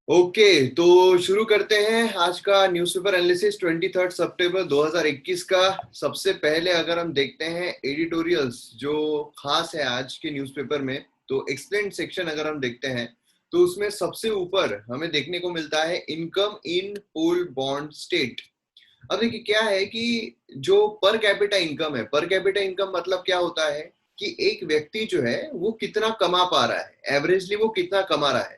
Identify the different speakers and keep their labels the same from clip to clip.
Speaker 1: Okay, तो शुरू करते हैं आज का न्यूज़पेपर एनालिसिस 23 सितंबर 2021 का। सबसे पहले अगर हम देखते हैं एडिटोरियल्स जो खास है आज के न्यूज़पेपर में, तो एक्सप्लेन सेक्शन अगर हम देखते हैं तो उसमें सबसे ऊपर हमें देखने को मिलता है income in whole bond state. अब देखिए क्या है कि जो पर कैपिटा इनकम है, पर कैपिटा इनकम मतलब क्या होता है कि एक व्यक्ति जो है वो कितना कमा पा रहा है, एवरेजली वो कितना कमा रहा है।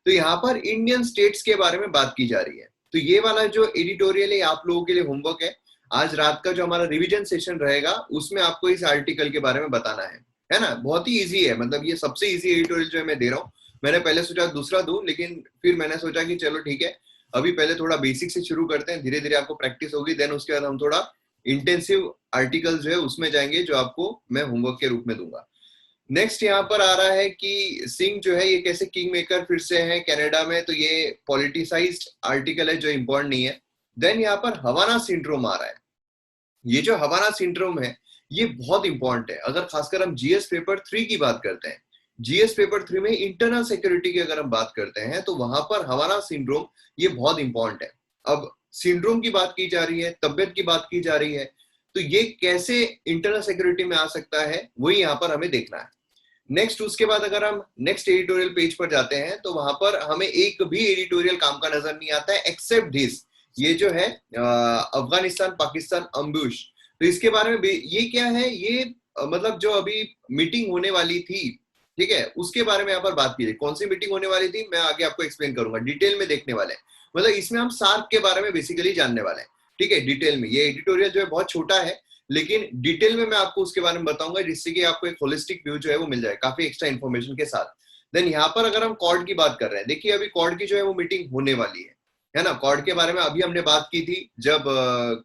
Speaker 1: तो यहाँ पर इंडियन स्टेट्स के बारे में बात की जा रही है। तो ये वाला जो एडिटोरियल है आप लोगों के लिए होमवर्क है। आज रात का जो हमारा रिवीजन सेशन रहेगा उसमें आपको इस आर्टिकल के बारे में बताना है ना। बहुत ही इजी है, मतलब ये सबसे इजी एडिटोरियल जो है मैं दे रहा हूँ। मैंने पहले सोचा दूसरा दूं, लेकिन फिर मैंने सोचा कि चलो ठीक है, अभी पहले थोड़ा बेसिक से शुरू करते हैं, धीरे धीरे आपको प्रैक्टिस होगी, देन उसके बाद हम थोड़ा इंटेंसिव आर्टिकल जो है उसमें जाएंगे, जो आपको मैं होमवर्क के रूप में दूंगा। नेक्स्ट यहाँ पर आ रहा है कि सिंह जो है ये कैसे किंग मेकर फिर से है कनाडा में, तो ये पॉलिटिसाइज्ड आर्टिकल है जो इम्पोर्टेंट नहीं है। देन यहाँ पर हवाना सिंड्रोम आ रहा है। ये जो हवाना सिंड्रोम है ये बहुत इंपॉर्टेंट है, अगर खासकर हम जीएस पेपर 3 की बात करते हैं। जीएस पेपर 3 में इंटरनल सिक्योरिटी की अगर हम बात करते हैं तो वहां पर हवाना सिंड्रोम ये बहुत इंपॉर्टेंट है। अब सिंड्रोम की बात की जा रही है, तबियत की बात की जा रही है, तो ये कैसे इंटरनल सिक्योरिटी में आ सकता है वही यहाँ पर हमें देखना है। नेक्स्ट उसके बाद अगर हम नेक्स्ट एडिटोरियल पेज पर जाते हैं तो वहां पर हमें एक भी एडिटोरियल काम का नजर नहीं आता है एक्सेप्ट दिस। ये जो है अफगानिस्तान पाकिस्तान अम्बुश, तो इसके बारे में ये क्या है, ये मतलब जो अभी मीटिंग होने वाली थी, ठीक है, उसके बारे में यहाँ पर बात की थी। कौन सी मीटिंग होने वाली थी मैं आगे आपको एक्सप्लेन करूंगा, डिटेल में देखने वाले हैं। मतलब इसमें हम सार्क के बारे में बेसिकली जानने वाले हैं, ठीक है, डिटेल में। ये एडिटोरियल जो है बहुत छोटा है, लेकिन डिटेल में मैं आपको उसके बारे में बताऊंगा, जिससे कि आपको एक होलिस्टिक व्यू जो है वो मिल जाए काफी एक्स्ट्रा इन्फॉर्मेशन के साथ। देन यहाँ पर अगर हम कॉर्ड की बात कर रहे हैं, देखिए अभी कॉर्ड की जो है वो मीटिंग होने वाली है ना। कॉर्ड के बारे में अभी हमने बात की थी, जब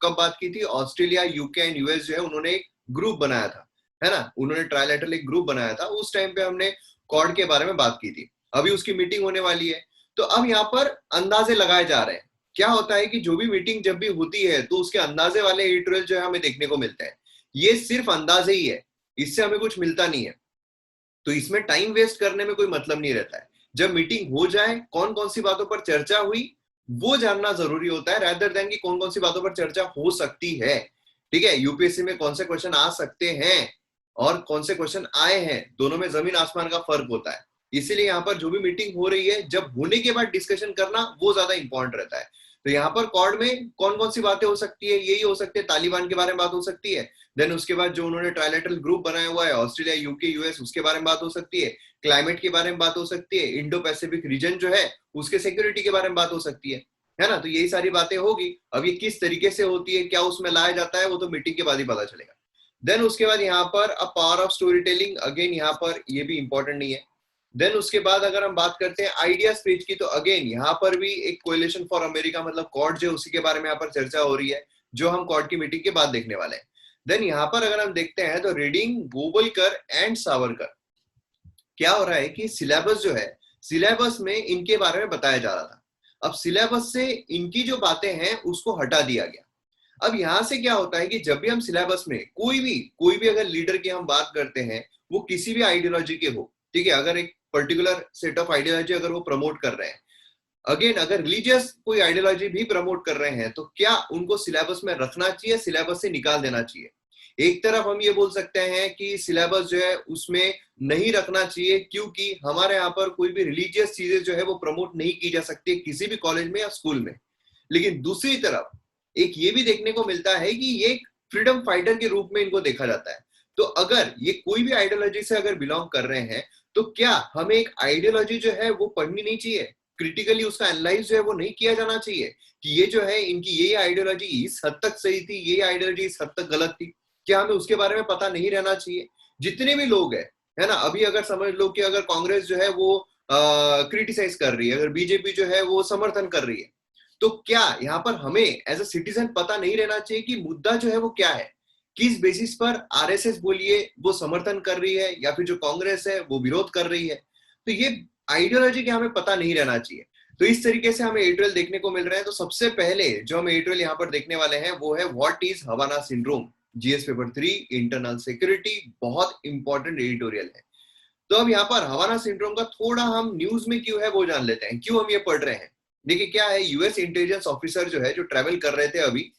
Speaker 1: कब बात की थी, ऑस्ट्रेलिया यूके एंड यूएस जो है उन्होंने एक ग्रुप बनाया था, है ना, उन्होंने ट्रायलैटरल एक ग्रुप बनाया था, उस टाइम पे हमने कॉर्ड के बारे में बात की थी। अभी उसकी मीटिंग होने वाली है। तो अब यहाँ पर अंदाजे लगाए जा रहे हैं। क्या होता है कि जो भी मीटिंग जब भी होती है तो उसके अंदाजे वाले एडिटोरियल जो है हमें देखने को मिलते हैं। ये सिर्फ अंदाजे ही है, इससे हमें कुछ मिलता नहीं है। तो इसमें टाइम वेस्ट करने में कोई मतलब नहीं रहता है। जब मीटिंग हो जाए, कौन कौन सी बातों पर चर्चा हुई वो जानना जरूरी होता है, रादर देन कि कौन कौन सी बातों पर चर्चा हो सकती है। ठीक है, यूपीएससी में कौन से क्वेश्चन आ सकते हैं और कौन से क्वेश्चन आए हैं, दोनों में जमीन आसमान का फर्क होता है। इसीलिए यहाँ पर जो भी मीटिंग हो रही है, जब होने के बाद डिस्कशन करना वो ज्यादा इंपॉर्टेंट रहता है। तो यहाँ पर कॉर्ड में कौन कौन सी बातें हो सकती है, यही हो सकती है, तालिबान के बारे में बात हो सकती है। देन उसके बाद जो उन्होंने ट्रायलैटरल ग्रुप बनाया हुआ है ऑस्ट्रेलिया यूके यूएस, उसके बारे में बात हो सकती है। क्लाइमेट के बारे में बात हो सकती है, इंडो पैसिफिक रीजन जो है उसके सिक्योरिटी के बारे में बात हो सकती है ना। तो यही सारी बातें होगी। अब ये किस तरीके से होती है, क्या उसमें लाया जाता है, वो तो मीटिंग के बाद ही पता चलेगा। देन उसके बाद यहाँ पर a power of story telling, again यहाँ पर ये भी इंपॉर्टेंट नहीं है। देन उसके बाद अगर हम बात करते हैं आइडिया स्पीच की, तो अगेन यहाँ पर भी एक कोएलिशन फॉर अमेरिका मतलब कॉर्ड जो उसी के बारे में यहाँ पर चर्चा हो रही है, जो हम कॉर्ड की मीटिंग के बाद देखने वाले हैं। देन यहाँ पर अगर हम देखते हैं तो रीडिंग गोवलकर एंड सावरकर, क्या हो रहा है कि सिलेबस जो है, सिलेबस में इनके बारे में बताया जा रहा था। अब सिलेबस से इनकी जो बातें हैं उसको हटा दिया गया। अब यहां से क्या होता है कि जब भी हम सिलेबस में कोई भी अगर लीडर की हम बात करते हैं, वो किसी भी आइडियोलॉजी के हो, ठीक है, अगर एक पर्टिकुलर सेट ऑफ आइडियोलॉजी अगर वो प्रमोट कर रहे हैं, अगेन अगर रिलीजियस कोई आइडियोलॉजी भी प्रमोट कर रहे हैं, तो क्या उनको सिलेबस में रखना चाहिए, सिलेबस से निकाल देना चाहिए। एक तरफ हम ये बोल सकते हैं कि सिलेबस जो है उसमें नहीं रखना चाहिए, क्योंकि हमारे यहाँ पर कोई भी रिलीजियस चीजें जो है वो प्रमोट नहीं की जा सकती किसी भी कॉलेज में या स्कूल में। लेकिन दूसरी तरफ एक ये भी देखने को मिलता है कि ये एक फ्रीडम फाइटर के रूप में इनको देखा जाता है। तो अगर ये कोई भी आइडियोलॉजी से अगर बिलोंग कर रहे हैं, तो क्या हमें एक आइडियोलॉजी जो है वो पढ़नी नहीं चाहिए, क्रिटिकली उसका एनालाइज जो है वो नहीं किया जाना चाहिए कि ये जो है इनकी ये आइडियोलॉजी इस हद तक सही थी, ये आइडियोलॉजी इस हद तक गलत थी, क्या हमें उसके बारे में पता नहीं रहना चाहिए। जितने भी लोग है ना, अभी अगर समझ लो कि अगर कांग्रेस जो है वो क्रिटिसाइज कर रही है, अगर बीजेपी जो है वो समर्थन कर रही है, तो क्या यहाँ पर हमें एज अ सिटीजन पता नहीं रहना चाहिए कि मुद्दा जो है वो क्या है, किस बेसिस पर आरएसएस बोलिए वो समर्थन कर रही है या फिर जो कांग्रेस है वो विरोध कर रही है। तो ये आइडियोलॉजी के हमें पता नहीं रहना चाहिए। तो इस तरीके से हमें एडिटोरियल देखने को मिल रहे हैं। तो सबसे पहले जो हम एडिटोरियल यहाँ पर देखने वाले हैं वो है what is Havana syndrome, GS paper 3 internal security, बहुत इंपॉर्टेंट एडिटोरियल है। तो अब यहाँ पर हवाना सिंड्रोम का थोड़ा हम न्यूज में क्यों है वो जान लेते हैं, क्यों हम ये पढ़ रहे हैं। देखिए क्या है, यूएस इंटेलिजेंस ऑफिसर जो है, जो ट्रेवल कर रहे थे अभी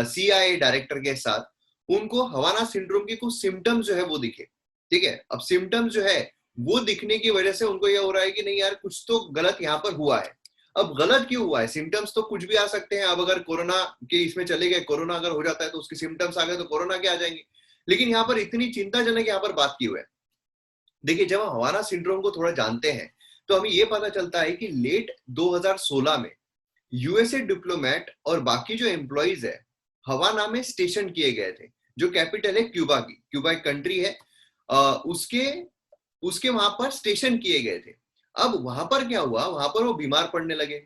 Speaker 1: CIA डायरेक्टर के साथ, उनको हवाना सिंड्रोम के कुछ सिम्टम्स जो है वो दिखे। ठीक है, अब सिम्टम्स जो है वो दिखने की वजह से उनको ये हो रहा है कि नहीं यार, कुछ तो गलत यहाँ पर हुआ है। अब गलत क्यों हुआ है, सिम्टम्स तो कुछ भी आ सकते हैं। अब अगर कोरोना के इसमें चले गए, कोरोना अगर हो जाता है तो उसके सिम्टम्स आ गए तो कोरोना के आ जाएंगे। लेकिन यहाँ पर इतनी चिंताजनक यहाँ पर बात की हुई है। देखिए जब हम हवाना सिंड्रोम को थोड़ा जानते हैं तो हमें ये पता चलता है कि लेट 2016 में यूएसए डिप्लोमेट और बाकी जो एम्प्लॉइज है हवाना में स्टेशन किए गए थे, जो कैपिटल है क्यूबा की, क्यूबा एक कंट्री है, उसके उसके वहां पर स्टेशन किए गए थे। अब वहां पर क्या हुआ, वहां पर वो बीमार पड़ने लगे।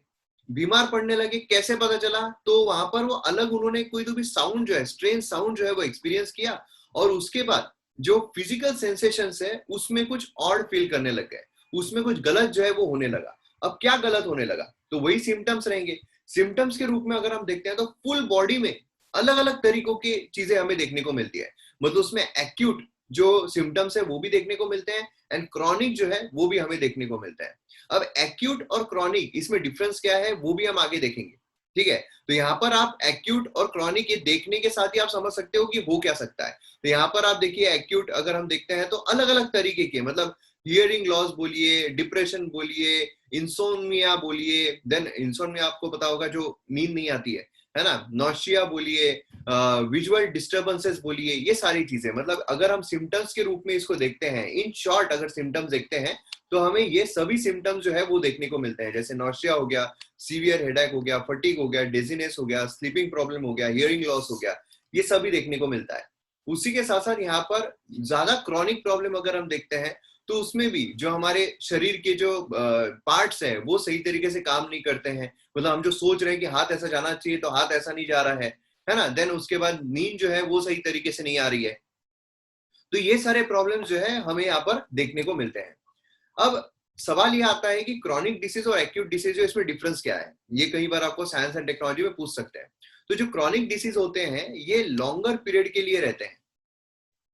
Speaker 1: बीमार पड़ने लगे कैसे पता चला, तो वहां पर वो अलग उन्होंने कोई तो भी साउंड जो है, स्ट्रेंज साउंड जो है वो एक्सपीरियंस किया, और उसके बाद जो फिजिकल सेंसेशंस है उसमें कुछ ऑड फील करने लग गए, उसमें कुछ गलत जो है वो होने लगा। अब क्या गलत होने लगा, तो वही सिम्टम्स रहेंगे। सिम्टम्स के रूप में अगर हम देखते हैं तो फुल बॉडी में अलग अलग तरीकों की चीजें हमें देखने को मिलती है। मतलब उसमें एक्यूट जो सिम्टम्स है वो भी देखने को मिलते हैं, एंड क्रॉनिक जो है वो भी हमें देखने को मिलता है। अब एक्यूट और क्रॉनिक इसमें डिफरेंस क्या है वो भी हम आगे देखेंगे। ठीक है, तो यहाँ पर आप एक्यूट और क्रॉनिक ये देखने के साथ ही आप समझ सकते हो कि हो क्या सकता है। तो यहाँ पर आप देखिए एक्यूट अगर हम देखते हैं तो अलग अलग तरीके के, मतलब हियरिंग लॉस बोलिए, डिप्रेशन बोलिए, इंसोम्निया बोलिए, देन इंसोम्निया आपको पता होगा जो नींद नहीं आती है ना, नॉशिया बोलिए, विजुअल डिस्टर्बेंसेस बोलिए, ये सारी चीजें। मतलब अगर हम सिम्टम्स के रूप में इसको देखते हैं, इन शॉर्ट अगर सिम्टम्स देखते हैं तो हमें ये सभी सिम्टम्स जो है वो देखने को मिलते हैं। जैसे नॉशिया हो गया, सीवियर हेडेक हो गया, फटीग हो गया, डिजीनेस हो गया, स्लीपिंग प्रॉब्लम हो गया, हियरिंग लॉस हो गया, ये सभी देखने को मिलता है। उसी के साथ साथ यहाँ पर ज्यादा क्रॉनिक प्रॉब्लम अगर हम देखते हैं तो उसमें भी जो हमारे शरीर के जो पार्ट्स हैं वो सही तरीके से काम नहीं करते हैं। मतलब हम जो सोच रहे हैं कि हाथ ऐसा जाना चाहिए तो हाथ ऐसा नहीं जा रहा है ना। देन उसके बाद नींद जो है वो सही तरीके से नहीं आ रही है। तो ये सारे प्रॉब्लम्स जो है हमें यहाँ पर देखने को मिलते हैं। अब सवाल ये आता है कि क्रॉनिक डिसीज और एक्यूट डिसीज जो इसमें डिफरेंस क्या है, ये कई बार आपको साइंस एंड टेक्नोलॉजी में पूछ सकते हैं। तो जो क्रॉनिक डिसीज होते हैं ये लॉन्गर पीरियड के लिए रहते हैं,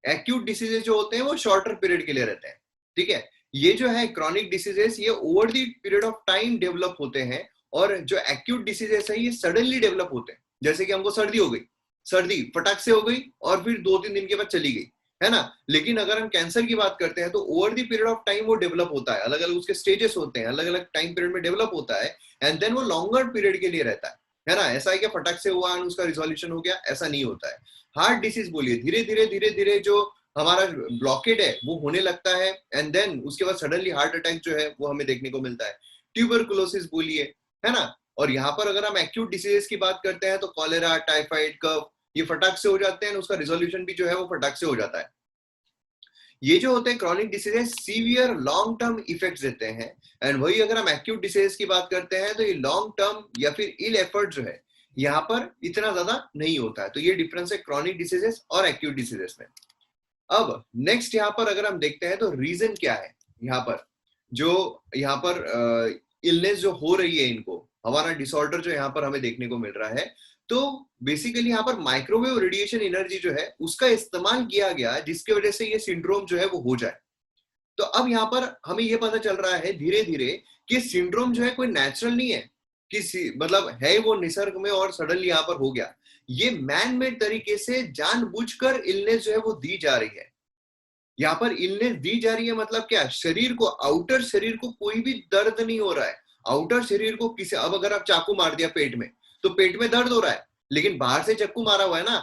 Speaker 1: एक्यूट डिसीजेस जो होते हैं वो शॉर्टर पीरियड के लिए रहते हैं। ठीक है, ये जो है क्रॉनिक डिसीजेस ये over the period of time develop होते हैं, और जो एक्यूट डिसीजेस है ये सडनली डेवलप होते हैं। जैसे कि हमको सर्दी हो गई, सर्दी फटाक से हो गई और फिर 2-3 दिन के बाद चली गई, है ना। लेकिन अगर हम कैंसर की बात करते हैं तो over the period of time वो डेवलप होता है, अलग अलग उसके स्टेजेस होते हैं, अलग अलग टाइम पीरियड में डेवलप होता है, एंड देन वो लॉन्गर पीरियड के लिए रहता है ना। ऐसा है कि फटाक से हुआ उसका रिजोल्यूशन हो गया, ऐसा नहीं होता है। हार्ट डिसीज बोलिए, धीरे धीरे जो हमारा ब्लॉकेड है वो होने लगता है, एंड देन उसके बाद सडनली हार्ट अटैक जो है वो हमें देखने को मिलता है। ट्यूबरकुलोसिस बोलिए, है ना। और यहाँ पर अगर हम एक्यूट डिसीजेस की बात करते हैं तो कॉलेरा, टाइफाइड, कफ, ये फटाक से हो जाते हैं, उसका रिजोल्यूशन भी जो है वो फटाक से हो जाता है। ये जो होते हैं chronic diseases severe long term effects देते हैं, एंड वही अगर हम एक्यूट डिसीजेस की बात करते हैं तो ये लॉन्ग टर्म या फिर इल एफर्ट जो है यहाँ पर इतना ज्यादा नहीं होता है। तो ये डिफरेंस है क्रॉनिक डिसीजेस और एक्यूट डिसीजेस में। अब नेक्स्ट यहाँ पर अगर हम देखते हैं तो रीजन क्या है, यहाँ पर जो यहाँ पर इलनेस जो हो रही है इनको, हमारा डिसऑर्डर जो यहाँ पर हमें देखने को मिल रहा है, तो बेसिकली यहाँ पर माइक्रोवेव रेडिएशन एनर्जी जो है उसका इस्तेमाल किया गया जिसकी वजह से ये सिंड्रोम जो है वो हो जाए। तो अब यहाँ पर हमें ये पता चल रहा है धीरे धीरे कि सिंड्रोम जो है कोई नेचुरल नहीं है, कि मतलब है वो निसर्ग में और सडनली यहाँ पर हो गया। ये मैन मेड तरीके से जानबूझकर इलनेस जो है वो दी जा रही है। यहाँ पर इलनेस दी जा रही है मतलब क्या, शरीर को, आउटर शरीर को कोई भी दर्द नहीं हो रहा है। आउटर शरीर को किसी, अब अगर आप चाकू मार दिया पेट में तो पेट में दर्द हो रहा है, लेकिन बाहर से चाकू मारा हुआ है ना,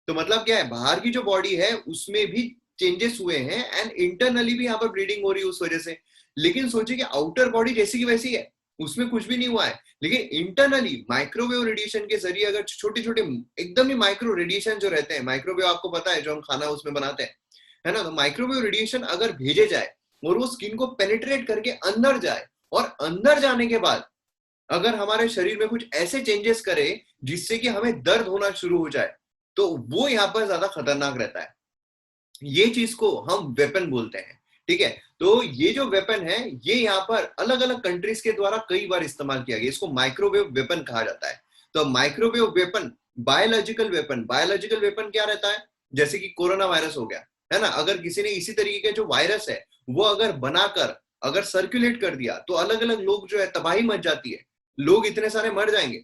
Speaker 1: तो मतलब क्या है, बाहर की जो बॉडी है उसमें भी चेंजेस हुए हैं, एंड इंटरनली भी यहाँ पर ब्लीडिंग हो रही है उस वजह से। लेकिन सोचिए कि आउटर बॉडी जैसी की वैसी है, उसमें कुछ भी नहीं हुआ है, लेकिन इंटरनली माइक्रोवेव रेडिएशन के जरिए अगर छोटे छोटे एकदम ही माइक्रो रेडिएशन जो रहते हैं, माइक्रोवेव आपको पता है जो हम खाना उसमें बनाते हैं, है ना। तो माइक्रोवेव रेडिएशन अगर भेजे जाए और वो स्किन को पेनिट्रेट करके अंदर जाए, और अंदर जाने के बाद अगर हमारे शरीर में कुछ ऐसे चेंजेस करे जिससे कि हमें दर्द होना शुरू हो जाए, तो वो यहाँ पर ज्यादा खतरनाक रहता है। ये चीज को हम वेपन बोलते हैं। ठीक है, तो ये जो वेपन है ये यहाँ पर अलग अलग कंट्रीज के द्वारा कई बार इस्तेमाल किया गया, इसको माइक्रोवेव वेपन कहा जाता है। तो microwave weapon, biological weapon, biological weapon क्या रहता है, जैसे कि कोरोना वायरस हो गया, है ना। अगर किसी ने इसी तरीके का जो वायरस है वो अगर बनाकर अगर सर्कुलेट कर दिया तो अलग अलग लोग जो है तबाही मच जाती है, लोग इतने सारे मर जाएंगे,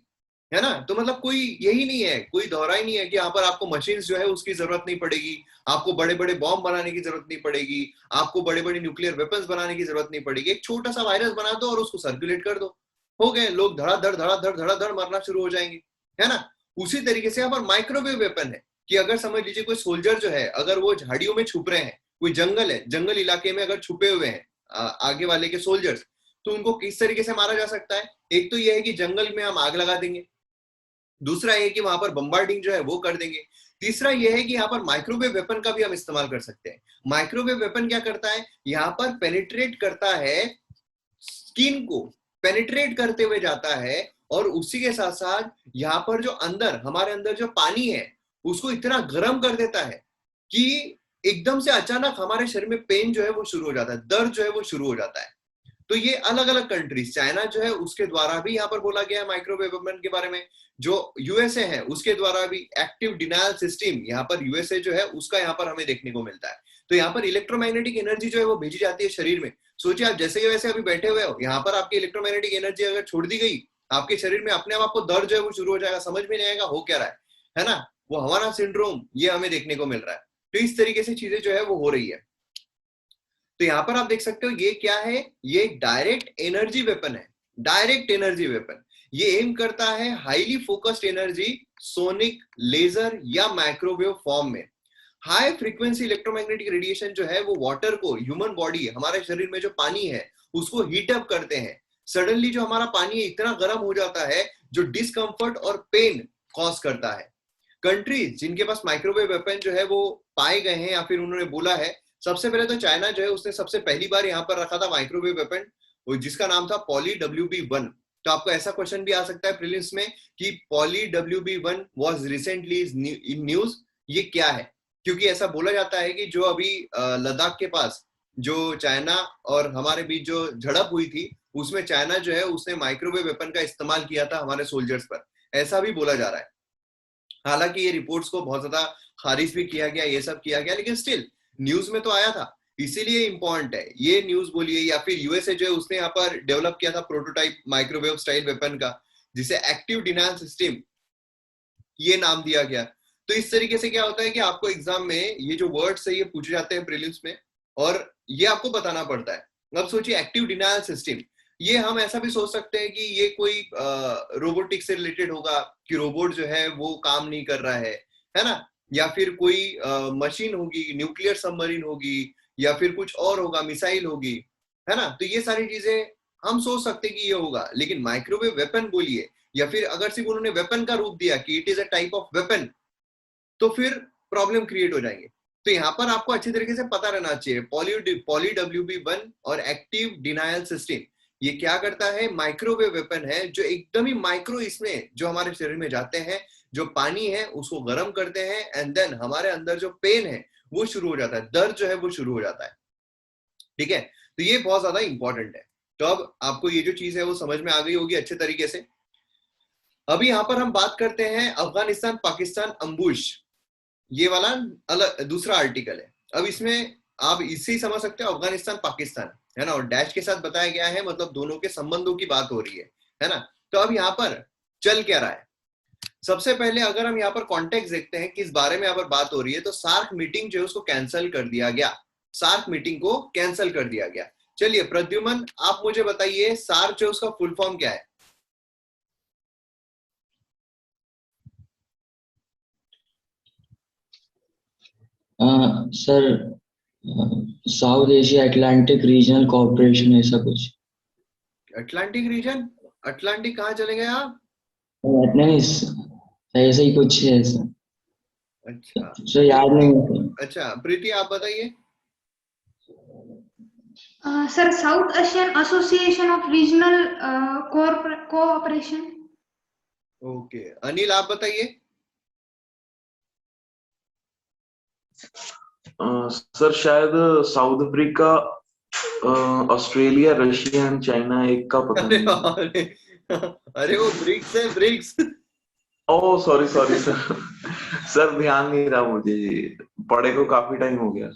Speaker 1: है ना। तो मतलब कोई यही नहीं है, कोई दोहरा ही नहीं है कि यहाँ पर आपको मशीन्स जो है उसकी जरूरत नहीं पड़ेगी, आपको बड़े बड़े बॉम्ब बनाने की जरूरत नहीं पड़ेगी, आपको बड़े बड़े न्यूक्लियर वेपन्स बनाने की जरूरत नहीं पड़ेगी। एक छोटा सा वायरस बना दो और उसको सर्कुलेट कर दो, हो गए, लोग धड़ाधड़ मरना शुरू हो जाएंगे, है ना। उसी तरीके से यहाँ पर माइक्रोवेव वेपन है कि अगर समझ लीजिए कोई सोल्जर जो है अगर वो झाड़ियों में छुप रहे हैं, कोई जंगल है, जंगल इलाके में अगर छुपे हुए हैं आगे वाले के सोल्जर्स, तो उनको किस तरीके से मारा जा सकता है। एक तो ये है कि जंगल में हम आग लगा देंगे, दूसरा ये कि वहां पर बम्बार्डिंग जो है वो कर देंगे, तीसरा ये है कि यहाँ पर माइक्रोवेव वेपन का भी हम इस्तेमाल कर सकते हैं। माइक्रोवेव वेपन क्या करता है, यहाँ पर पेनिट्रेट करता है, स्किन को पेनिट्रेट करते हुए जाता है, और उसी के साथ साथ यहाँ पर जो अंदर हमारे अंदर जो पानी है उसको इतना गर्म कर देता है कि एकदम से अचानक हमारे शरीर में पेन जो है वो शुरू हो जाता है, दर्द जो है वो शुरू हो जाता है। तो ये अलग अलग कंट्रीज, चाइना जो है उसके द्वारा भी यहाँ पर बोला गया है माइक्रोवेव वेपन के बारे में, जो यूएसए है उसके द्वारा भी एक्टिव डिनायल सिस्टम यहाँ पर यूएसए जो है उसका यहाँ पर हमें देखने को मिलता है। तो यहाँ पर इलेक्ट्रोमैग्नेटिक एनर्जी जो है वो भेजी जाती है शरीर में। सोचिए आप जैसे वैसे अभी बैठे हुए हो, यहाँ पर आपकी इलेक्ट्रोमैग्नेटिक एनर्जी अगर छोड़ दी गई आपके शरीर में, अपने आप आपको दर्द जो है वो शुरू हो जाएगा, समझ में नहीं आएगा हो क्या रहा है ना। वो हवाना सिंड्रोम ये हमें देखने को मिल रहा है। तो इस तरीके से चीजें जो है वो हो रही है। तो यहां पर आप देख सकते हो ये क्या है, ये डायरेक्ट एनर्जी वेपन है। डायरेक्ट एनर्जी वेपन ये एम करता है highly focused energy, sonic, laser या माइक्रोवेव फॉर्म में। हाई फ्रीक्वेंसी इलेक्ट्रोमैग्नेटिक रेडिएशन जो है वो वाटर को, ह्यूमन बॉडी हमारे शरीर में जो पानी है उसको हीट अप करते हैं। सडनली जो हमारा पानी इतना गर्म हो जाता है जो डिस्कंफर्ट और पेन कॉज करता है। कंट्रीज जिनके पास माइक्रोवेव वेपन जो है वो पाए गए हैं या फिर उन्होंने बोला है, सबसे पहले तो चाइना जो है उसने सबसे पहली बार यहाँ पर रखा था माइक्रोवेव वेपन, जिसका नाम था पॉली WB1। तो आपको ऐसा क्वेश्चन भी आ सकता है प्रीलिम्स में कि poly WB1 was recently in news, ये क्या है। क्योंकि ऐसा बोला जाता है कि जो अभी लद्दाख के पास जो चाइना और हमारे बीच जो झड़प हुई थी उसमें चाइना जो है उसने माइक्रोवेव वेपन का इस्तेमाल किया था हमारे सोल्जर्स पर, ऐसा भी बोला जा रहा है। हालांकि ये रिपोर्ट्स को बहुत ज्यादा खारिज भी किया गया, ये सब किया गया, लेकिन स्टिल न्यूज में तो आया था, इसीलिए इंपॉर्टेंट है ये न्यूज बोलिए। या फिर यूएसए जो है उसने यहाँ पर डेवलप किया था प्रोटोटाइप माइक्रोवेव स्टाइल वेपन का, जिसे एक्टिव डिनायल सिस्टम ये नाम दिया गया। तो इस तरीके से क्या होता है कि आपको एग्जाम में ये जो वर्ड्स है ये पूछे जाते हैं प्रीलिम्स में, और ये आपको बताना पड़ता है। अब सोचिए एक्टिव डिनायल सिस्टम, ये हम ऐसा भी सोच सकते हैं कि ये कोई रोबोटिक्स से रिलेटेड होगा कि रोबोट जो है वो काम नहीं कर रहा है ना, या फिर कोई मशीन होगी, न्यूक्लियर सबमरीन होगी, या फिर कुछ और होगा, मिसाइल होगी, है ना। तो ये सारी चीजें हम सोच सकते हैं कि ये होगा, लेकिन माइक्रोवेव वेपन बोलिए या फिर अगर सिर्फ उन्होंने वेपन का रूप दिया कि it is a type of weapon, तो फिर प्रॉब्लम क्रिएट हो जाएंगे। तो यहाँ पर आपको अच्छी तरीके से पता रहना चाहिए पॉली WB1 और एक्टिव डिनायल सिस्टम ये क्या करता है, माइक्रोवेव वेपन है जो एकदम ही माइक्रो इसमें जो हमारे शरीर में जाते हैं, जो पानी है उसको गर्म करते हैं, एंड देन हमारे अंदर जो पेन है वो शुरू हो जाता है, दर्द जो है वो शुरू हो जाता है। ठीक है, तो ये बहुत ज्यादा इंपॉर्टेंट है। तो अब आपको ये जो चीज है वो समझ में आ गई होगी अच्छे तरीके से। अभी यहाँ पर हम बात करते हैं अफगानिस्तान पाकिस्तान अम्बुश, ये वाला अलग दूसरा आर्टिकल है। अब इसमें आप इससे ही समझ सकते हो अफगानिस्तान पाकिस्तान, है ना, और डैश के साथ बताया गया है, मतलब दोनों के संबंधों की बात हो रही है ना। तो अब यहाँ पर चल क्या रहा है, सबसे पहले अगर हम यहाँ पर कॉन्टेक्स्ट देखते हैं किस बारे में यहाँ पर बात हो रही है, तो सार्क मीटिंग जो है उसको कैंसिल कर दिया गया, सार्क मीटिंग को कैंसिल कर दिया गया। चलिए प्रद्युमन आप मुझे बताइए सार्क जो उसका फुल फॉर्म क्या है।
Speaker 2: Sir south Asia Atlantic regional corporation ऐसा कुछ।
Speaker 1: अटलांटिक रीजन, अटलांटिक कहाँ चले गए आप?
Speaker 2: नहीं ऐसा ही कुछ है सर।
Speaker 1: अच्छा
Speaker 2: सर याद नहीं है।
Speaker 1: अच्छा प्रीति आप बताइए।
Speaker 3: Sir South Asian Association of Regional Cooperation.
Speaker 1: Okay Anil आप बताइए।
Speaker 4: सर शायद South Africa, Australia, Russia and China एक का पता नहीं।
Speaker 1: अरे वो ब्रिक्स है, BRICS.
Speaker 4: Oh sorry sorry sir, sir ध्यान नहीं रहा मुझे, पढ़े को काफी टाइम हो गया।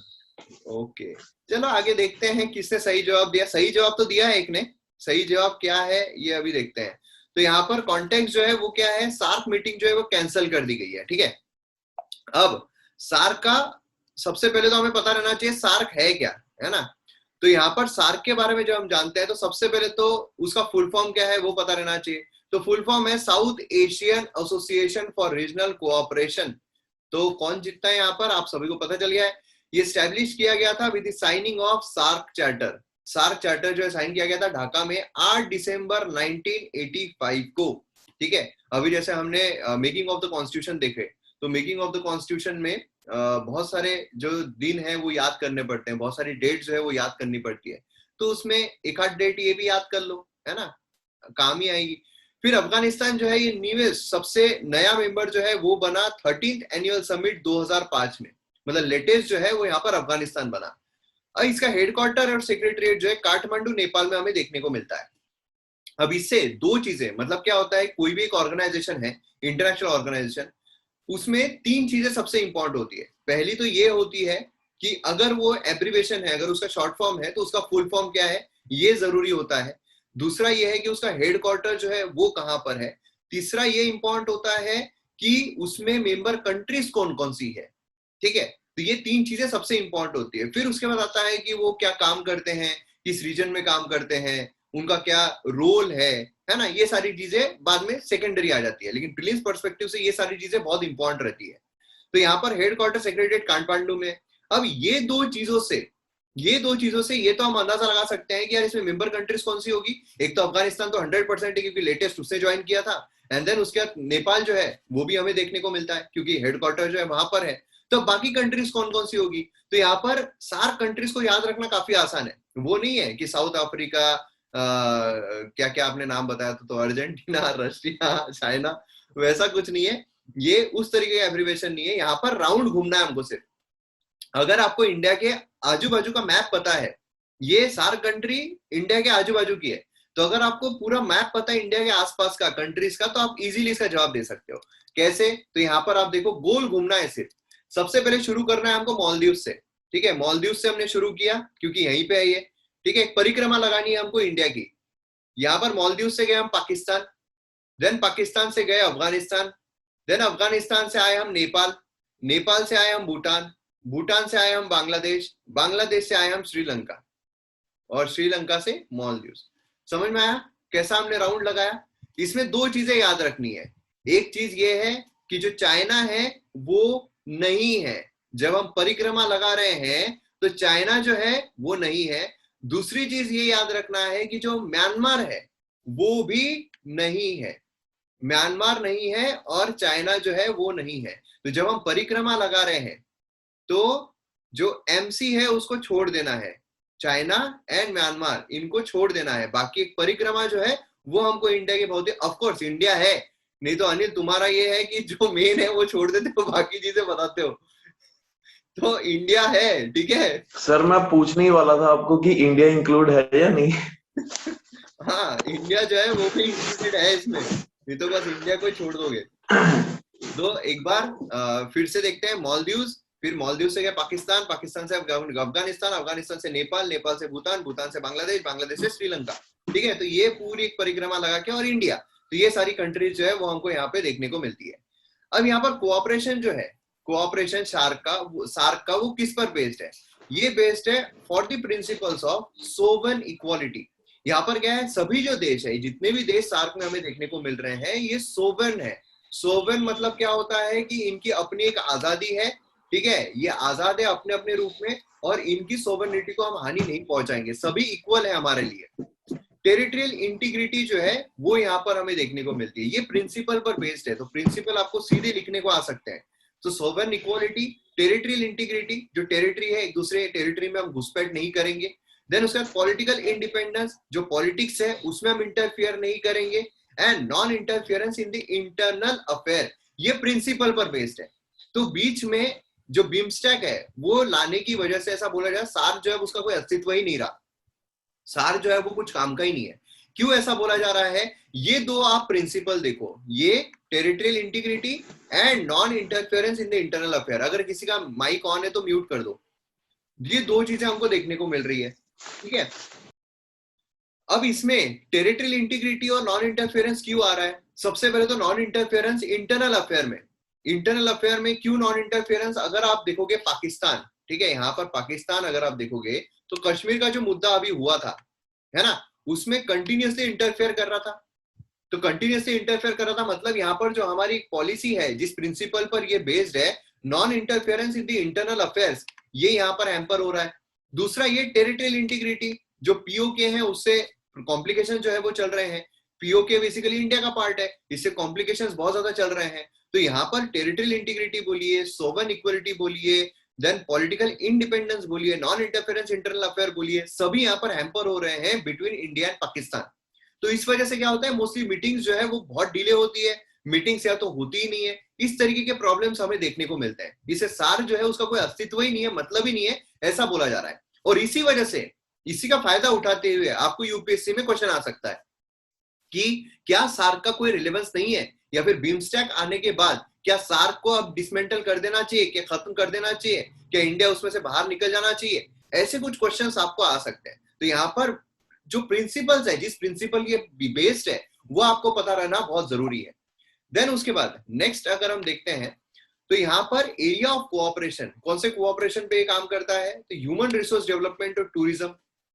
Speaker 1: ओके, चलो आगे देखते हैं किसने सही जवाब दिया। सही जवाब तो दिया है एक ने, सही जवाब क्या है ये अभी देखते हैं। तो यहाँ पर कॉन्टेक्स्ट जो है वो क्या है, सार्क मीटिंग जो है वो कैंसिल कर दी गई है, ठीक है। अब सार्क का सबसे पहले तो हमें पता रहना चाहिए सार्क है क्या, है ना। तो यहाँ पर सार्क के बारे में जब हम जानते हैं तो सबसे पहले तो उसका फुल फॉर्म क्या है वो पता रहना चाहिए। तो फुल फॉर्म है south Asian association for regional cooperation. तो कौन जीतता है यहाँ पर, आप सभी को पता चल गया है। ये स्टैब्लिश किया गया था with the signing of SAARC charter. SAARC charter जो है साइन किया गया था ढाका में 8 दिसंबर 1985 को, ठीक है। अभी जैसे हमने मेकिंग ऑफ द कॉन्स्टिट्यूशन देखे, तो मेकिंग ऑफ द कॉन्स्टिट्यूशन में बहुत सारे जो दिन है वो याद करने पड़ते हैं, बहुत सारी डेट जो है वो याद करनी पड़ती है। तो उसमें एक आध डेट ये भी याद कर लो, है ना, काम ही आएगी। फिर अफगानिस्तान जो है ये न्यूएस्ट सबसे नया मेंबर जो है वो बना 13th एनुअल समिट 2005 में, मतलब लेटेस्ट जो है वो यहाँ पर अफगानिस्तान बना। और इसका हेडक्वार्टर और सेक्रेटरीट जो है काठमांडू नेपाल में हमें देखने को मिलता है। अब इससे दो चीजें, मतलब क्या होता है, कोई भी एक ऑर्गेनाइजेशन है, इंटरनेशनल ऑर्गेनाइजेशन, उसमें तीन चीजें सबसे इंपॉर्टेंट होती है। पहली तो ये होती है कि अगर वो एब्रिवेशन है, अगर उसका शॉर्ट फॉर्म है तो उसका फुल फॉर्म क्या है ये जरूरी होता है। दूसरा ये है कि उसका हेडक्वार्टर जो है वो कहां पर है। तीसरा ये इंपॉर्टेंट होता है कि उसमें मेंबर कंट्रीज कौन कौन सी है, ठीक है। तो ये तीन चीजें सबसे इंपॉर्टेंट होती है। फिर उसके बाद आता है कि वो क्या काम करते हैं, किस रीजन में काम करते हैं, उनका क्या रोल है ना। ये सारी चीजें बाद में सेकेंडरी आ जाती है, लेकिन प्रीलिम्स पर्सपेक्टिव से ये सारी चीजें बहुत इंपॉर्टेंट रहती है। तो यहाँ पर हेडक्वार्टर सेक्रेटरीट काठमांडू में। अब ये दो चीजों से ये तो हम अंदाजा लगा सकते हैं कि यार इसमें मेंबर कंट्रीज कौन सी होगी। एक तो अफगानिस्तान तो 100% है क्योंकि लेटेस्ट उसने ज्वाइन किया था, एंड देन उसके बाद नेपाल जो है वो भी हमें देखने को मिलता है क्योंकि हेडक्वार्टर जो है वहां पर है। तो बाकी कंट्रीज कौन कौन सी होगी, तो यहाँ पर सार्क कंट्रीज को याद रखना काफी आसान है। वो नहीं है कि साउथ अफ्रीका, क्या क्या आपने नाम बताया तो अर्जेंटीना, रशिया, चाइना, वैसा कुछ नहीं है। ये उस तरीके का एब्रिवेशन नहीं है। यहाँ पर राउंड घूमना है हमको सिर्फ। अगर आपको इंडिया के आजू बाजू का मैप पता है, ये सार्क कंट्री इंडिया के आजू बाजू की है, तो अगर आपको पूरा मैप पता है इंडिया के आसपास का कंट्रीज का, तो आप इजीली इसका जवाब दे सकते हो। कैसे, तो यहाँ पर आप देखो गोल घूमना है सिर्फ। सबसे पहले शुरू करना है हमको मालदीव से, ठीक है। मालदीव से हमने शुरू किया क्योंकि यहीं पे है ये, ठीक है। एक परिक्रमा लगानी है हमको इंडिया की। यहाँ पर मालदीव से गए हम पाकिस्तान, देन पाकिस्तान से गए अफगानिस्तान, देन अफगानिस्तान से आए हम नेपाल, नेपाल से आए हम भूटान, भूटान से आए हम बांग्लादेश, बांग्लादेश से आए हम श्रीलंका, और श्रीलंका से मालदीव। समझ में आया कैसा हमने राउंड लगाया। इसमें दो चीजें याद रखनी है। एक चीज ये है कि जो चाइना है वो नहीं है, जब हम परिक्रमा लगा रहे हैं तो चाइना जो है वो नहीं है। दूसरी चीज ये याद रखना है कि जो म्यांमार है वो भी नहीं है, म्यांमार नहीं है और चाइना जो है वो नहीं है। तो जब हम परिक्रमा लगा रहे हैं तो जो एमसी है उसको छोड़ देना है, चाइना एंड म्यांमार इनको छोड़ देना है। बाकी एक परिक्रमा जो है वो हमको इंडिया के बहुत ही, ऑफ कोर्स इंडिया है, नहीं तो अनिल तुम्हारा ये है कि जो मेन है वो छोड़ देते हो, बाकी चीजें बताते हो। तो इंडिया है, ठीक है।
Speaker 4: सर मैं पूछने ही वाला था आपको कि इंडिया इंक्लूड है या नहीं।
Speaker 1: हाँ, इंडिया जो है वो भी इंक्लूडेड है इसमें, नहीं तो बस इंडिया को छोड़ दोगे। तो एक बार फिर से देखते हैं मालदीव, फिर मालदीव से गए पाकिस्तान, पाकिस्तान से अफगानिस्तान, अफगानिस्तान से नेपाल, नेपाल से भूटान, भूटान से बांग्लादेश, बांग्लादेश से श्रीलंका, ठीक है। तो ये पूरी एक परिक्रमा लगा के, और इंडिया, तो ये सारी कंट्रीज जो है वो हमको यहाँ पे देखने को मिलती है। अब यहाँ पर कोऑपरेशन जो है, कोऑपरेशन सार्क का वो किस पर बेस्ड है, ये बेस्ड है for the principles of sovereign equality. यहाँ पर क्या है, सभी जो देश है, जितने भी देश सार्क में हमें देखने को मिल रहे हैं, ये सोवन है। सोवन मतलब क्या होता है कि इनकी अपनी एक आजादी है, ठीक है, ये आजाद है अपने अपने रूप में, और इनकी सोवरेनिटी को हम हानि नहीं पहुंचाएंगे, सभी इक्वल है हमारे लिए। टेरिटरियल इंटीग्रिटी जो है वो यहाँ पर हमें देखने को मिलती है, ये प्रिंसिपल पर बेस्ड है। तो प्रिंसिपल आपको सीधे लिखने को आ सकते हैं। तो सोवरेन इक्वालिटी, टेरिटरियल इंटीग्रिटी, जो टेरिटरी है एक दूसरे टेरिटरी में हम घुसपैठ नहीं करेंगे। देन उसके बाद पॉलिटिकल इंडिपेंडेंस, जो पॉलिटिक्स है उसमें हम इंटरफियर नहीं करेंगे, and non interference in the internal affair, ये प्रिंसिपल पर बेस्ड है। तो बीच में जो बिम्स्टेक है वो लाने की वजह से ऐसा बोला जाए सार्क जो है उसका कोई अस्तित्व ही नहीं रहा, सार्क जो है वो कुछ काम का ही नहीं है। क्यों ऐसा बोला जा रहा है, ये दो आप प्रिंसिपल देखो, ये territorial integrity and non interference in the internal affair. अगर किसी का माइक ऑन है तो म्यूट कर दो, ये दो चीजें हमको देखने को मिल रही है, ठीक है। अब इसमें टेरिटरियल इंटीग्रिटी और नॉन इंटरफेरेंस क्यों आ रहा है? सबसे पहले तो नॉन इंटरफेरेंस इंटरनल अफेयर में क्यों नॉन इंटरफेरेंस? अगर आप देखोगे पाकिस्तान, ठीक है, यहाँ पर पाकिस्तान अगर आप देखोगे तो कश्मीर का जो मुद्दा अभी हुआ था, है ना, उसमें कंटिन्यूसली इंटरफेयर कर रहा था। तो कंटिन्यूसली इंटरफेयर कर रहा था मतलब यहाँ पर जो हमारी पॉलिसी है, जिस प्रिंसिपल पर ये बेस्ड है, non interference in the internal affairs, ये यहाँ पर हैम्पर हो रहा है। दूसरा ये टेरिटरियल इंटीग्रिटी, जो पीओके है उससे कॉम्प्लिकेशन जो है वो चल रहे हैं। पीओके बेसिकली इंडिया का पार्ट है, इससे कॉम्प्लिकेशंस बहुत ज्यादा चल रहे हैं। तो यहाँ पर टेरिटरियल इंटीग्रिटी बोलिए, सोवरेन इक्वलिटी बोलिए, देन पॉलिटिकल इंडिपेंडेंस बोलिए, नॉन इंटरफेरेंस इंटरनल अफेयर बोलिए, सभी यहाँ पर हैम्पर हो रहे हैं बिटवीन इंडिया एंड पाकिस्तान। तो इस वजह से क्या होता है, मोस्टली मीटिंग्स जो है वो बहुत डिले होती है, मीटिंग्स या तो होती ही नहीं है। इस तरीके के प्रॉब्लम्स हमें देखने को मिलते हैं। इसे सार जो है उसका कोई अस्तित्व ही नहीं है, मतलब ही नहीं है, ऐसा बोला जा रहा है। और इसी वजह से, इसी का फायदा उठाते हुए आपको यूपीएससी में क्वेश्चन आ सकता है कि क्या सार्क का कोई रिलेवेंस नहीं है, या फिर बीमस्टैक आने के बाद क्या सार्क को अब डिसमेंटल कर देना चाहिए, क्या खत्म कर देना चाहिए, क्या इंडिया उसमें से बाहर निकल जाना चाहिए? ऐसे कुछ क्वेश्चंस आपको आ सकते हैं। तो यहाँ पर जो प्रिंसिपल्स है, जिस प्रिंसिपल ये बेस्ड है, वो आपको पता रहना बहुत जरूरी है। देन उसके बाद नेक्स्ट अगर हम देखते हैं तो यहाँ पर एरिया ऑफ कोऑपरेशन, कौन से कोऑपरेशन पे काम करता है? तो ह्यूमन रिसोर्स डेवलपमेंट और टूरिज्म,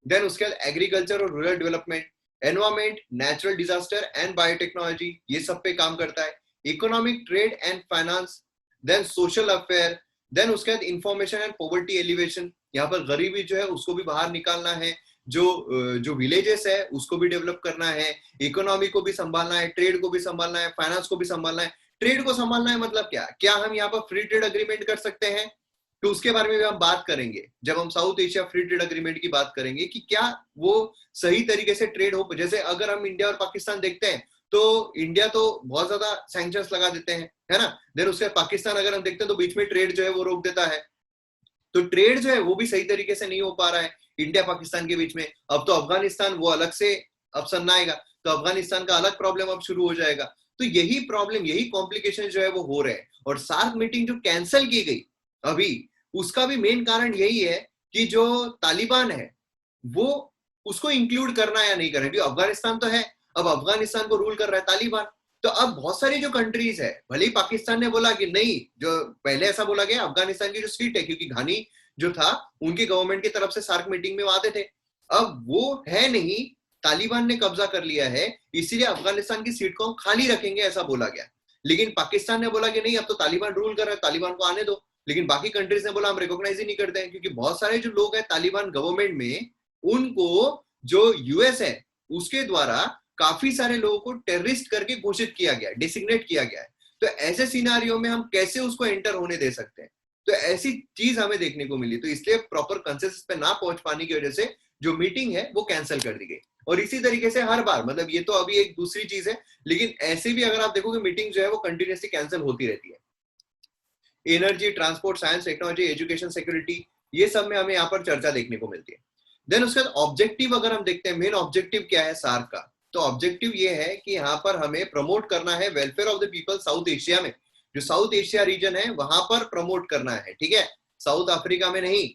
Speaker 1: देन उसके बाद एग्रीकल्चर और rural development, environment, natural disaster and biotechnology, ये सब पे काम करता है। Economic, trade and finance, then social affair, then उसके बाद इंफॉर्मेशन एंड पॉवर्टी एलिवेशन, यहाँ पर गरीबी जो है उसको भी बाहर निकालना है, जो विलेजेस है उसको भी डेवलप करना है, इकोनॉमी को भी संभालना है, ट्रेड को भी संभालना है, फाइनेंस को भी संभालना है। ट्रेड को संभालना है मतलब क्या हम यहाँ पर फ्री ट्रेड अग्रीमेंट कर सकते हैं? तो उसके बारे में भी हम बात करेंगे जब हम south Asia free trade agreement की बात करेंगे, कि क्या वो सही तरीके से ट्रेड हो। जैसे अगर हम इंडिया और पाकिस्तान देखते हैं तो इंडिया तो बहुत ज्यादा सैंक्शंस लगा देते हैं, है ना। देन उसके पाकिस्तान अगर हम देखते हैं तो बीच में ट्रेड जो है वो रोक देता है। तो ट्रेड जो है वो भी सही तरीके से नहीं हो पा रहा है इंडिया पाकिस्तान के बीच में। अब तो अफगानिस्तान वो अलग से ऑप्शन आएगा, तो अफगानिस्तान का अलग प्रॉब्लम अब शुरू हो जाएगा। तो यही प्रॉब्लम, यही कॉम्प्लिकेशन जो है वो हो रहे हैं। और सार्क मीटिंग जो कैंसिल की गई अभी, उसका भी मेन कारण यही है कि जो तालिबान है वो, उसको इंक्लूड करना या नहीं करना। क्योंकि अफगानिस्तान तो है, अब अफगानिस्तान को रूल कर रहा है तालिबान। तो अब बहुत सारी जो कंट्रीज है, भले ही पाकिस्तान ने बोला कि नहीं, जो पहले ऐसा बोला गया अफगानिस्तान की जो सीट है, क्योंकि घानी जो था उनकी गवर्नमेंट की तरफ से सार्क मीटिंग में आते थे, अब वो है नहीं, तालिबान ने कब्जा कर लिया है, इसीलिए अफगानिस्तान की सीट को हम खाली रखेंगे, ऐसा बोला गया। लेकिन पाकिस्तान ने बोला कि नहीं, अब तो तालिबान रूल कर रहा है, तालिबान को आने दो। लेकिन बाकी कंट्रीज ने बोला हम रिकॉग्नाइज ही नहीं करते हैं, क्योंकि बहुत सारे जो लोग हैं तालिबान गवर्नमेंट में, उनको जो यूएस है उसके द्वारा काफी सारे लोगों को टेररिस्ट करके घोषित किया गया, डिसिग्नेट किया गया है। तो ऐसे सिनारियो में हम कैसे उसको एंटर होने दे सकते हैं? तो ऐसी चीज हमें देखने को मिली। तो इसलिए प्रॉपर कंसेंसस पे ना पहुंच पाने की वजह से जो मीटिंग है वो कैंसिल कर दी गई। और इसी तरीके से हर बार, मतलब ये तो अभी एक दूसरी चीज है, लेकिन ऐसे भी अगर आप देखोगे मीटिंग जो है वो कंटिन्यूसली कैंसिल होती रहती है। Energy, transport, science, technology, education, security, ये सब में हमें यहाँ पर चर्चा देखने को मिलती है। देन उसके बाद ऑब्जेक्टिव अगर हम देखते हैं, मेन ऑब्जेक्टिव क्या है सार्क का? तो ऑब्जेक्टिव ये है कि यहाँ पर हमें प्रमोट करना है welfare of the people south Asia में, जो साउथ एशिया रीजन है वहां पर प्रमोट करना है, ठीक है, साउथ अफ्रीका में नहीं।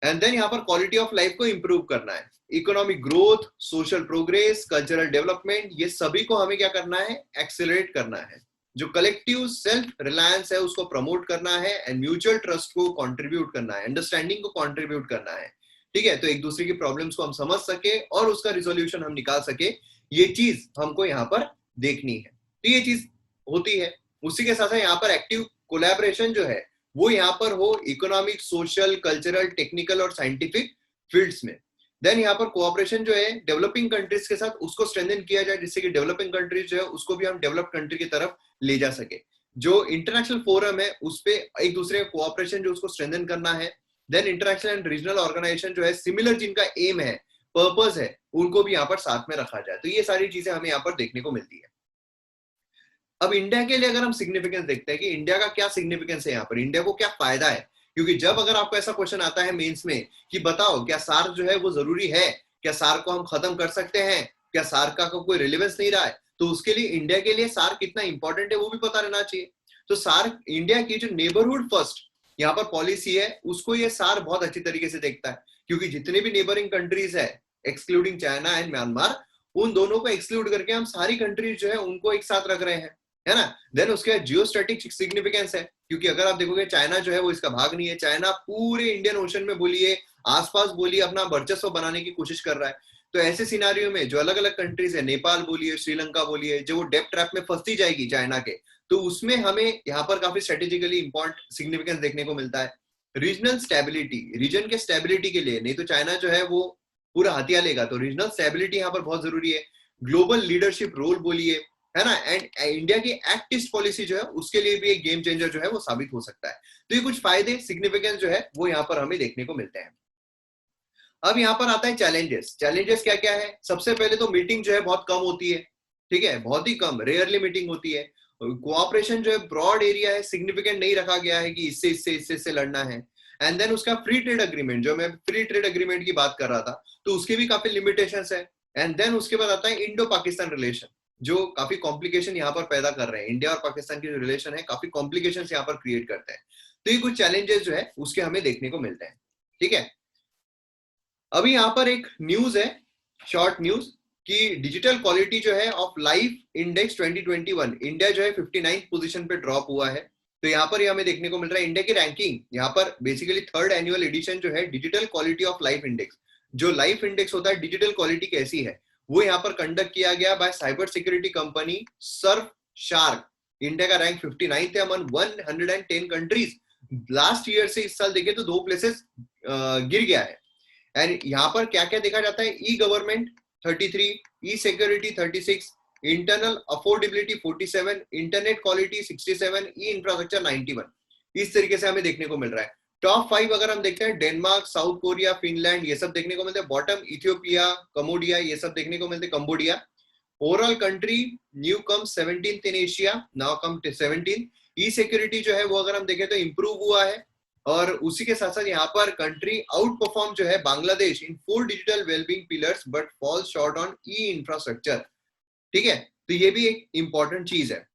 Speaker 1: एंड देन यहाँ पर क्वालिटी ऑफ लाइफ को इंप्रूव करना है, economic growth, social progress, cultural development, ये सभी को हमें क्या करना है? एक्सेलरेट करना है। जो कलेक्टिव सेल्फ रिलायंस है उसको प्रमोट करना है, एंड म्यूचुअल ट्रस्ट को कंट्रीब्यूट करना है, अंडरस्टैंडिंग को कंट्रीब्यूट करना है, ठीक है। तो एक दूसरे की प्रॉब्लम्स को हम समझ सके और उसका रिजोल्यूशन हम निकाल सके, ये चीज हमको यहाँ पर देखनी है। तो ये चीज होती है। उसी के साथ यहाँ पर एक्टिव कोलैबोरेशन जो है वो यहाँ पर हो, इकोनॉमिक, सोशल, कल्चरल, टेक्निकल और साइंटिफिक फील्ड्स में। देन यहाँ पर कोऑपरेशन जो है डेवलपिंग कंट्रीज के साथ उसको स्ट्रेंथन किया जाए, जिससे कि डेवलपिंग कंट्रीज जो है उसको भी हम डेवलप्ड कंट्री की तरफ ले जा सके। जो इंटरनेशनल फोरम है उस पे एक दूसरे का कोऑपरेशन जो उसको स्ट्रेंथन करना है। Then international and regional organisation जो है सिमिलर, जिनका एम है, पर्पस है, उनको भी यहाँ पर साथ में रखा जाए। तो ये सारी चीजें हमें यहाँ पर देखने को मिलती है। अब इंडिया के लिए अगर हम सिग्निफिकेंस देखते हैं कि इंडिया का क्या सिग्निफिकेंस है यहाँ पर, इंडिया को क्या फायदा है, क्योंकि जब अगर आपको ऐसा क्वेश्चन आता है मेंस में कि बताओ क्या सार्क जो है वो जरूरी है, क्या सार्क को हम खत्म कर सकते हैं, क्या सार्क का कोई रिलेवेंस नहीं रहा है, तो उसके लिए इंडिया के लिए सार्क कितना इंपॉर्टेंट है वो भी पता रहना चाहिए। तो सार्क इंडिया की जो नेबरहुड फर्स्ट, यहाँ पर पॉलिसी है उसको ये सार बहुत अच्छी तरीके से देखता है, क्योंकि जितने भी नेबरिंग कंट्रीज है एक्सक्लूडिंग चाइना एंड म्यांमार, उन दोनों को एक्सक्लूड करके हम सारी कंट्रीज जो है उनको एक साथ रख रहे हैं, है ना। देन उसके बाद जियोस्टैटिक सिग्निफिकेंस है, क्योंकि अगर आप देखोगे चाइना जो है वो इसका भाग नहीं है, चाइना पूरे इंडियन ओशन में बोलिए आसपास बोलिए अपना वर्चस्व बनाने की कोशिश कर रहा है। तो ऐसे सिनारियो में जो अलग अलग कंट्रीज है, नेपाल बोलिए, श्रीलंका बोलिए, जो वो डेप्ट ट्रैप में फंसती जाएगी चाइना के, तो उसमें हमें यहाँ पर काफी स्ट्रेटेजिकली इंपॉर्टेंट सिग्निफिकेंस देखने को मिलता है। रीजनल स्टेबिलिटी, रीजन के स्टेबिलिटी के लिए, नहीं तो चाइना जो है वो पूरा हथिया लेगा, तो रीजनल स्टेबिलिटी यहाँ पर बहुत जरूरी है। ग्लोबल लीडरशिप रोल बोलिए, है ना, एंड इंडिया की एक्ट ईस्ट पॉलिसी जो है उसके लिए भी एक गेम चेंजर जो है वो साबित हो सकता है। तो ये कुछ फायदे सिग्निफिकेंस जो है वो यहाँ पर हमें देखने को मिलते हैं। अब यहाँ पर आता है चैलेंजेस। चैलेंजेस क्या क्या है? सबसे पहले तो मीटिंग जो है बहुत कम होती है, ठीक है, बहुत ही कम, रेयरली मीटिंग होती है। कोऑपरेशन जो है ब्रॉड एरिया है, सिग्निफिकेंट नहीं रखा गया है कि इससे इससे इससे इससे लड़ना है। एंड देन उसका फ्री ट्रेड अग्रीमेंट, जो मैं फ्री ट्रेड अग्रीमेंट की बात कर रहा था, तो उसके भी काफी लिमिटेशंस है। एंड देन उसके बाद आता है इंडो पाकिस्तान रिलेशन, जो काफी कॉम्प्लिकेशन यहाँ पर पैदा कर रहे हैं। इंडिया और पाकिस्तान की जो रिलेशन है काफी कॉम्प्लिकेशन यहाँ पर क्रिएट करते हैं। तो ये कुछ चैलेंजेस जो है उसके हमें देखने को मिलते हैं, ठीक है। अभी यहाँ पर एक न्यूज है, शॉर्ट न्यूज, कि डिजिटल क्वालिटी जो है ऑफ लाइफ इंडेक्स 2021, इंडिया जो है 59th पोजीशन पे ड्रॉप हुआ है। तो यहाँ पर हमें देखने को मिल रहा है इंडिया की रैंकिंग, यहाँ पर बेसिकली थर्ड एनुअल एडिशन जो है digital quality of life index, जो लाइफ इंडेक्स होता है डिजिटल क्वालिटी कैसी है, वो यहाँ पर कंडक्ट किया गया bye cyber security company Surfshark. India का रैंक 59th है अमंग 110 कंट्रीज। लास्ट ईयर से इस साल देखे तो 2 प्लेसेस गिर गया है। एंड यहाँ पर क्या क्या देखा जाता है? E government 33, E security 36, internal affordability 47, internet quality 67, E infrastructure 91। इस तरीके से हमें देखने को मिल रहा है। टॉप 5 अगर हम देखते हैं, डेनमार्क, साउथ कोरिया, फिनलैंड, ये सब देखने को मिलते हैं। बॉटम इथियोपिया, कम्बोडिया, ये सब देखने को मिलते हैं, Cambodia. Overall country new come 17th in Asia, now come 17th। E security जो है वो अगर हम देखें तो इंप्रूव हुआ है, और उसी के साथ साथ यहाँ पर कंट्री आउट परफॉर्म जो है बांग्लादेश इन 4 digital wellbeing pillars but fall short on E infrastructure, ठीक है। तो ये भी एक इंपॉर्टेंट चीज है।